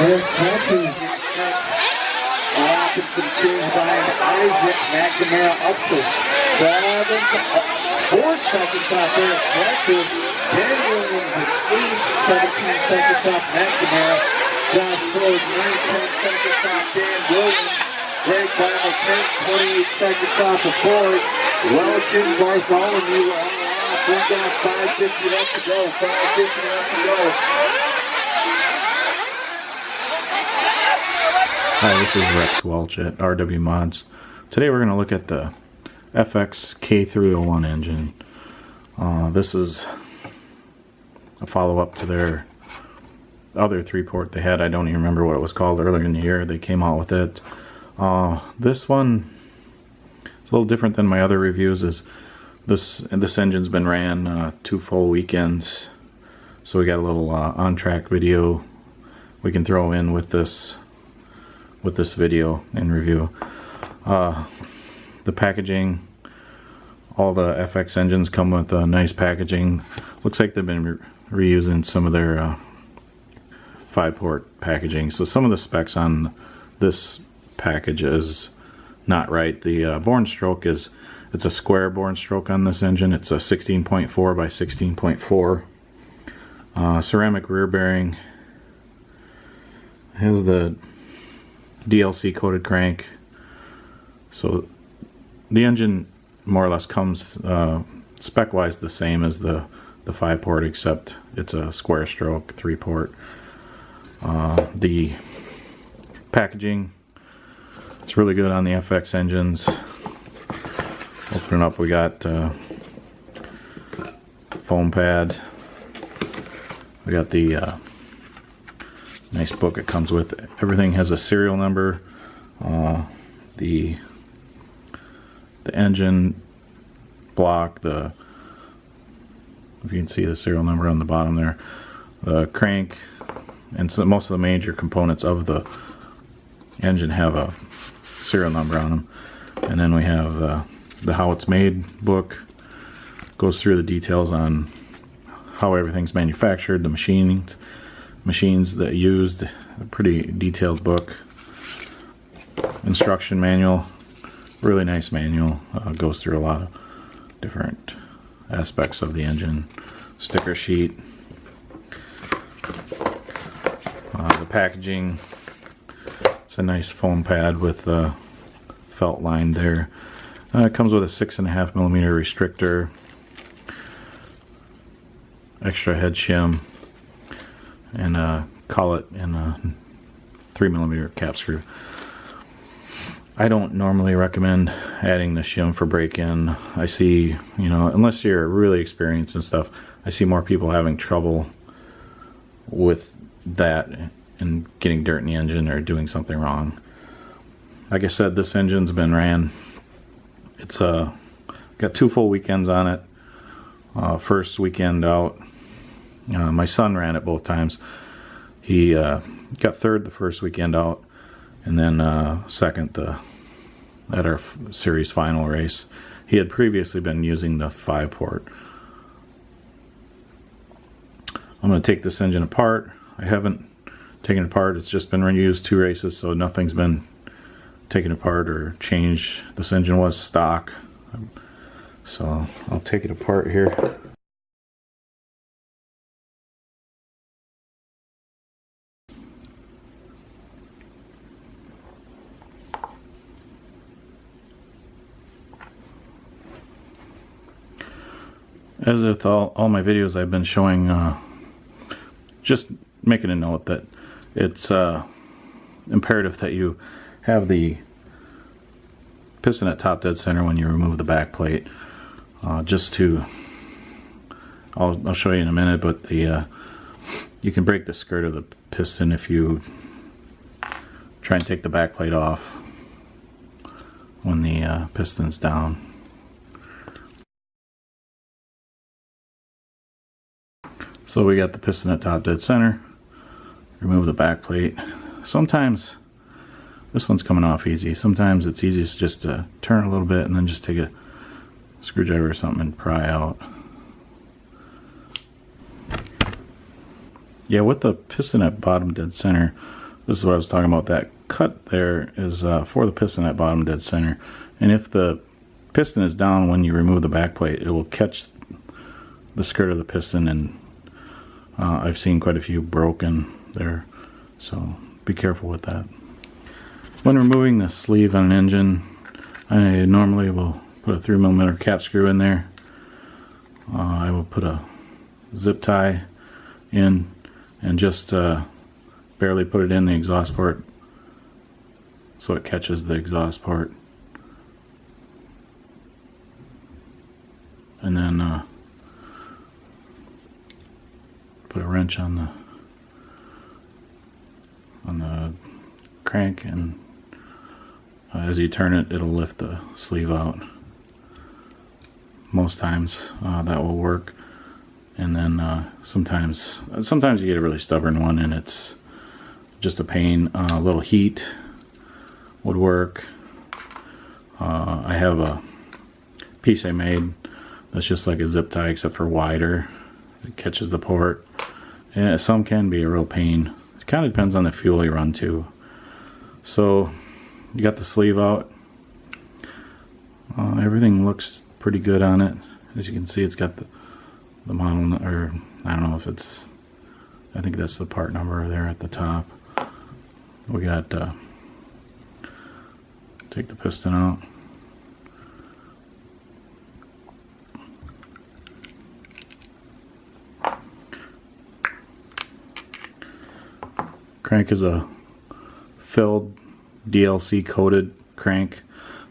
There's Patrick. Robinson change by Isaac McNamara up to 4 seconds off there. Patrick. 10 Williams is 17 seconds off McNamara. Josh Ford, 9-10 seconds off Dan Williams. Greg Bible, 10-28 seconds off of Ford. Welch and Bartholomew are off. We've got 5:50 left to go. 5:50 left to go. Hi, this is Rex Welch at RW Mods. Today we're going to look at the Fx K301 engine. This is a follow-up to their other 3-port they had. I don't even remember what it was called earlier in the year. They came out with it. This one is a little different than my other reviews. This engine's been ran 2 full weekends, so we got a little on-track video we can throw in with this video and review. The packaging, all the FX engines come with nice packaging. Looks like they've been reusing some of their 5-port packaging, so some of the specs on this package is not right. The bore stroke it's a square bore stroke on this engine. It's a 16.4 by 16.4 ceramic rear bearing. Has the DLC coated crank, so the engine more or less comes spec wise the same as the 5-port, except it's a square stroke 3-port. The packaging, it's really good on the FX engines. Open it up, we got foam pad. We got the nice book it comes with. Everything has a serial number. The engine block, if you can see the serial number on the bottom there, the crank, and so most of the major components of the engine have a serial number on them. And then we have the how it's made book. Goes through the details on how everything's manufactured, the machines that used. A pretty detailed book. Instruction manual, really nice manual. Goes through a lot of different aspects of the engine. Sticker sheet. The packaging, it's a nice foam pad with felt lined there. It comes with a 6.5mm restrictor, extra head shim, and a collet and a 3mm cap screw. I don't normally recommend adding the shim for break-in. I see, unless you're really experienced and stuff, I see more people having trouble with that and getting dirt in the engine or doing something wrong. Like I said, this engine's been ran. It's got 2 full weekends on it. First weekend out, my son ran it both times. He got third the first weekend out, and then second at our series final race. He had previously been using the 5-port. I'm going to take this engine apart. I haven't taken it apart. It's just been reused 2 races, so nothing's been taken apart or changed. This engine was stock, so I'll take it apart here. As with all my videos, I've been showing, just making a note that it's imperative that you have the piston at top dead center when you remove the back plate. Just to, I'll show you in a minute, but you can break the skirt of the piston if you try and take the back plate off when the piston's down. So we got the piston at top dead center. Remove the back plate. Sometimes this one's coming off easy. Sometimes it's easiest just to turn a little bit and then just take a screwdriver or something and pry out. Yeah, with the piston at bottom dead center, this is what I was talking about. That cut there is for the piston at bottom dead center. And if the piston is down when you remove the back plate, it will catch the skirt of the piston, and I've seen quite a few broken there. So be careful with that. When removing the sleeve on an engine, I normally will put a 3mm cap screw in there. I will put a zip tie in and just barely put it in the exhaust port so it catches the exhaust port. And then put a wrench on the crank, and as you turn it, it'll lift the sleeve out. Most times that will work. And then sometimes you get a really stubborn one and it's just a pain. A little heat would work. I have a piece I made that's just like a zip tie except for wider. It catches the port. And some can be a real pain. It kind of depends on the fuel you run too. So you got the sleeve out. Everything looks pretty good on it. As you can see, it's got the model, or I don't know if it's, I think that's the part number there at the top. We got take the piston out. Crank is a filled DLC coated crank.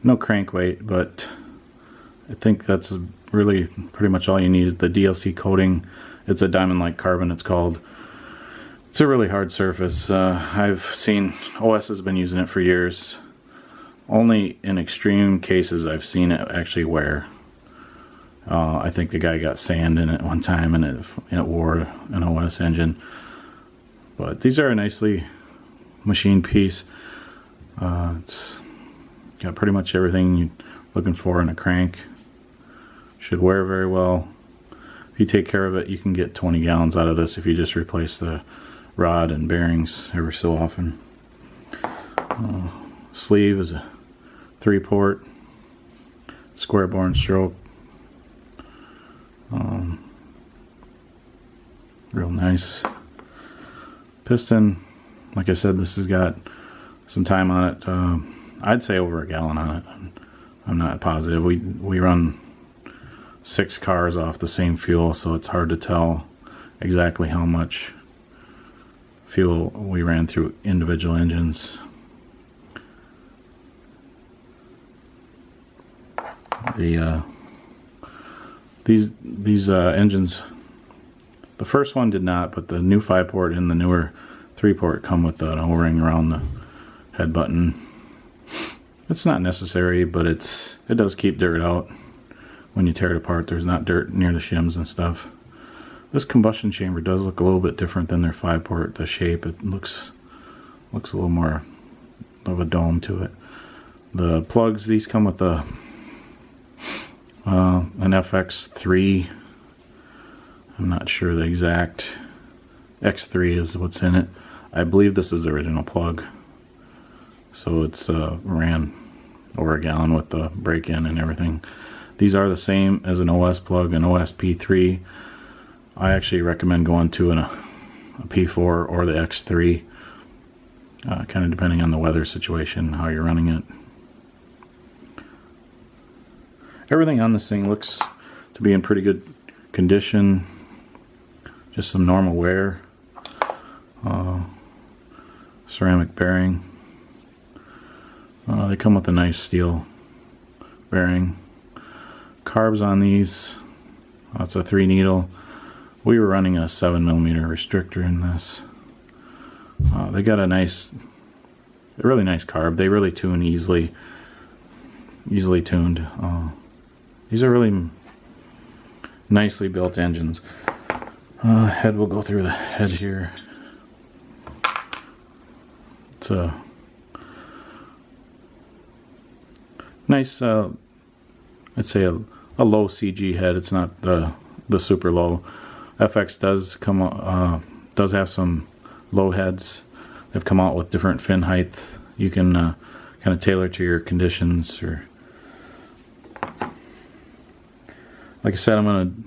No crank weight, but I think that's really pretty much all you need is the DLC coating. It's a diamond-like carbon, it's called. It's a really hard surface. I've seen OS has been using it for years. Only in extreme cases I've seen it actually wear. I think the guy got sand in it one time and it wore an OS engine. But these are a nicely machined piece. It's got pretty much everything you're looking for in a crank. Should wear very well. If you take care of it, you can get 20 gallons out of this if you just replace the rod and bearings every so often. Sleeve is a 3-port square bore and stroke. Real nice. Piston, like I said, this has got some time on it. I'd say over a gallon on it. I'm not positive. We run 6 cars off the same fuel, so it's hard to tell exactly how much fuel we ran through individual engines. These engines, the first one did not, but the new 5-port and the newer 3-port come with an O-ring around the head button. It's not necessary, but it does keep dirt out when you tear it apart. There's not dirt near the shims and stuff. This combustion chamber does look a little bit different than their 5-port. The shape, it looks a little more of a dome to it. The plugs, these come with an FX 3. I'm not sure the exact. X3 is what's in it. I believe this is the original plug. So it's ran over a gallon with the break-in and everything. These are the same as an OS plug, an OS-P3. I actually recommend going to a P4 or the X3, kind of depending on the weather situation, how you're running it. Everything on this thing looks to be in pretty good condition. Just some normal wear. Ceramic bearing. They come with a nice steel bearing. Carbs on these. It's a 3 needle. We were running a 7mm restrictor in this. They got a really nice carb. They really tune easily tuned. These are really nicely built engines. Head, will go through the head here. It's a nice, I'd say a low CG head. It's not the super low. FX does have some low heads. they've come out with different fin heights. You can kind of tailor to your conditions. Or, like I said, I'm going to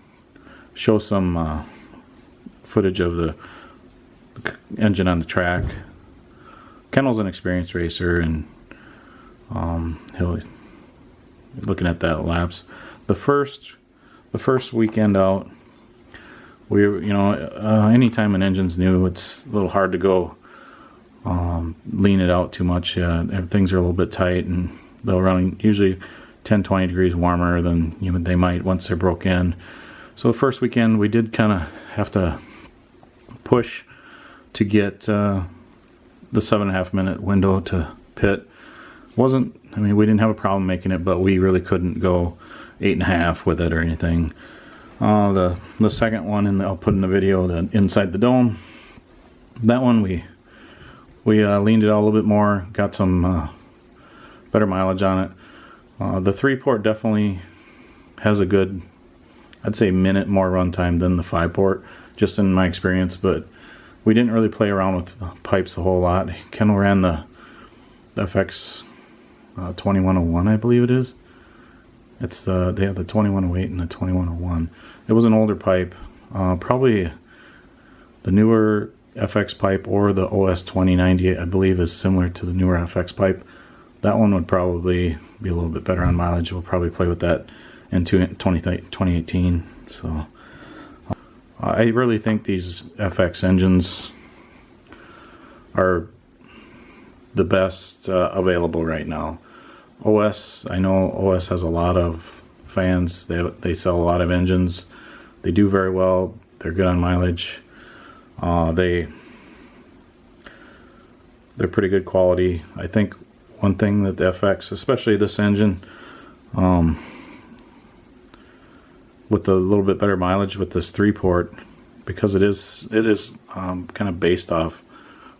show some footage of the engine on the track. Kendall's an experienced racer, and he'll looking at that laps. The first weekend out, anytime an engine's new, it's a little hard to go lean it out too much. Things are a little bit tight, and they'll run usually 10-20 degrees warmer than they might once they're broke in. So the first weekend we did kind of have to push to get the 7.5 minute window to pit. We didn't have a problem making it, but we really couldn't go 8.5 with it or anything. The second one, and I'll put in the video, the inside the dome, that one we leaned it out a little bit more, got some better mileage on it. The 3-port definitely has a good, I'd say, minute more runtime than the 5-port, just in my experience. But we didn't really play around with the pipes a whole lot. Kendall ran the Fx 2101, I believe it is. They have the 2108 and the 2101. It was an older pipe, probably the newer FX pipe, or the OS 2090, I believe, is similar to the newer FX pipe. That one would probably be a little bit better on mileage. We'll probably play with that in 2018. So I really think these FX engines are the best available right now. OS, I know OS has a lot of fans. They sell a lot of engines. They do very well. They're good on mileage. They're pretty good quality. I think one thing that the FX, especially this engine, with a little bit better mileage with this 3-port, because it is kind of based off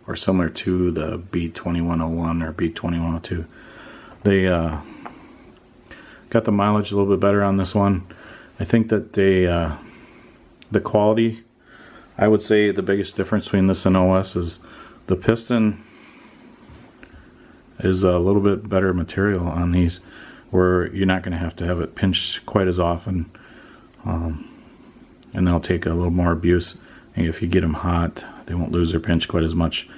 or similar to the B2101 or B2102. They got the mileage a little bit better on this one. I think that the quality, I would say the biggest difference between this and OS is the piston is a little bit better material on these, where you're not going to have it pinched quite as often, and they'll take a little more abuse. And if you get them hot, they won't lose their pinch quite as much.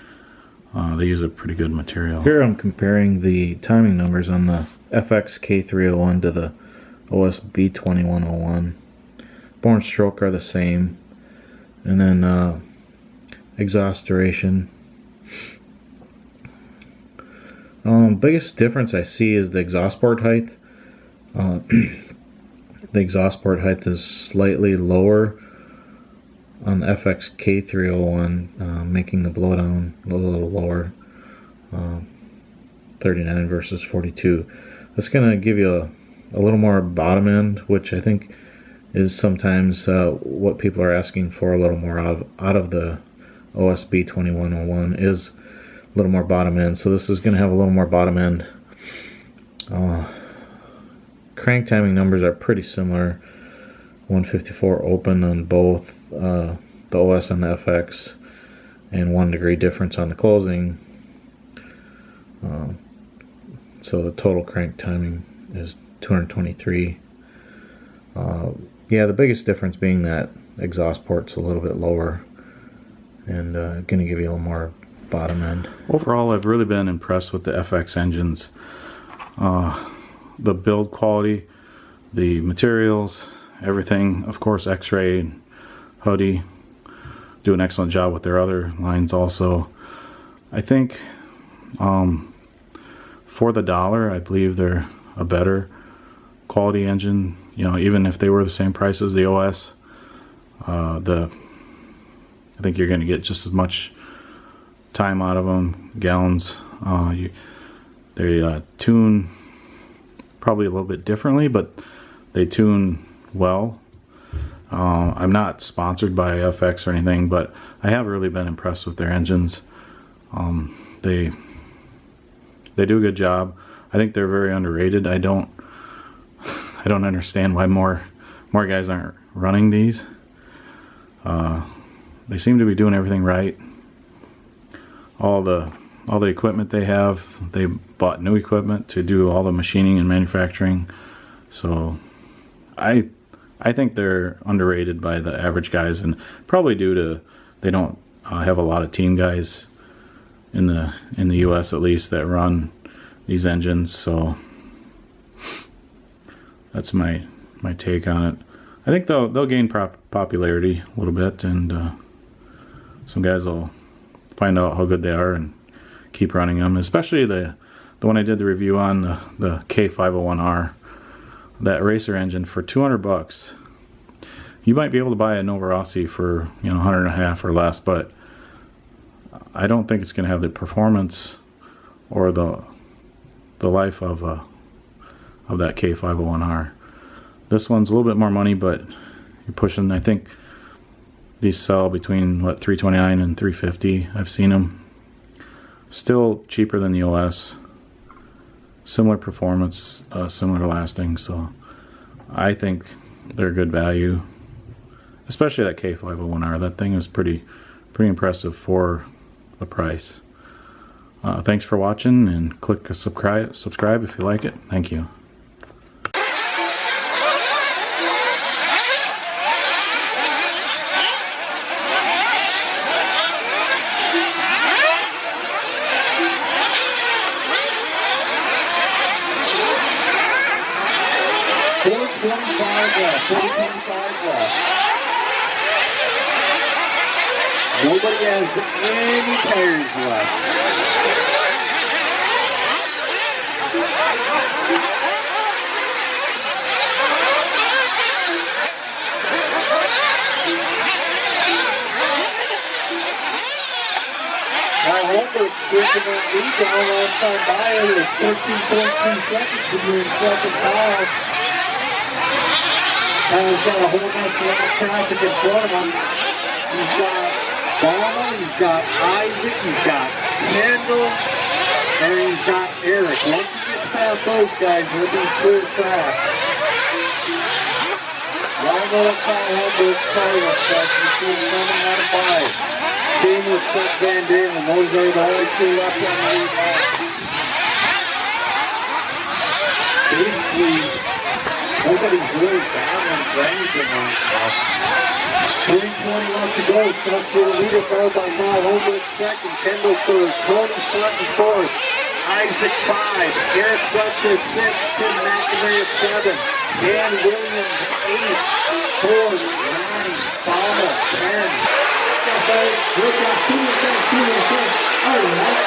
They use a pretty good material. Here I'm comparing the timing numbers on the Fx K301 to the OS B2101. Bore and stroke are the same, and then exhaust duration. Biggest difference I see is the exhaust port height. The exhaust port height is slightly lower on the Fx K301, making the blowdown a little lower, 39 versus 42. That's going to give you a little more bottom end, which I think is sometimes what people are asking for a little more out of the OSB 2101 is a little more bottom end. So this is going to have a little more bottom end. Crank timing numbers are pretty similar. 154 open on both the OS and the FX, and 1 degree difference on the closing. So the total crank timing is 223. Yeah, the biggest difference being that exhaust port's a little bit lower, and going to give you a little more bottom end. Overall, I've really been impressed with the FX engines. The build quality, the materials, everything. Of course, X-Ray, Hoodie do an excellent job with their other lines also. I think for the dollar, I believe they're a better quality engine. Even if they were the same price as the OS, I think you're going to get just as much time out of them, gallons. They tune probably a little bit differently, but they tune well. I'm not sponsored by FX or anything, but I have really been impressed with their engines. They do a good job. I think they're very underrated. I don't understand why more guys aren't running these. They seem to be doing everything right. all the equipment they have. They bought new equipment to do all the machining and manufacturing. So I think they're underrated by the average guys, and probably due to they don't have a lot of team guys in the US at least that run these engines. So that's my take on it. I think they'll gain popularity a little bit, and some guys will find out how good they are and keep running them. Especially the one I did the review on, the K301R, that racer engine for $200. You might be able to buy a Nova Rossi for, you know, $150 or less, but I don't think it's going to have the performance or the life of that K301R. This one's a little bit more money, but you're pushing, I think these sell between what, $329 and $350. I've seen them. Still cheaper than the OS. Similar performance, similar lasting, so I think they're good value. Especially that K301R. That thing is pretty impressive for the price. Thanks for watching, and click subscribe if you like it. Thank you. Nobody has any tires left. I wonder if Christian and Lee going last time by it was 13.2 seconds to be in second half. He's got a whole bunch of traffic in front of him. He's got Obama, he's got Isaac, he's got Kendall, and he's got Eric. Once he gets past those guys, he'll be clear fast. Y'all know what kind of those tires stuff. You see him coming out of five. Same with Chuck Van Dalen. Those are the only two left on the lead now. Basically, nobody's really battling for anything right now. 3:20 left to go. Stuck to the leader car by now. Over at second. Kendall third. Tony Sutton fourth. Isaac 5. Eric Buster 6. Tim McNamara 7. Dan Williams 8. Ford 9. Palmer 10. Look out. 2 All right.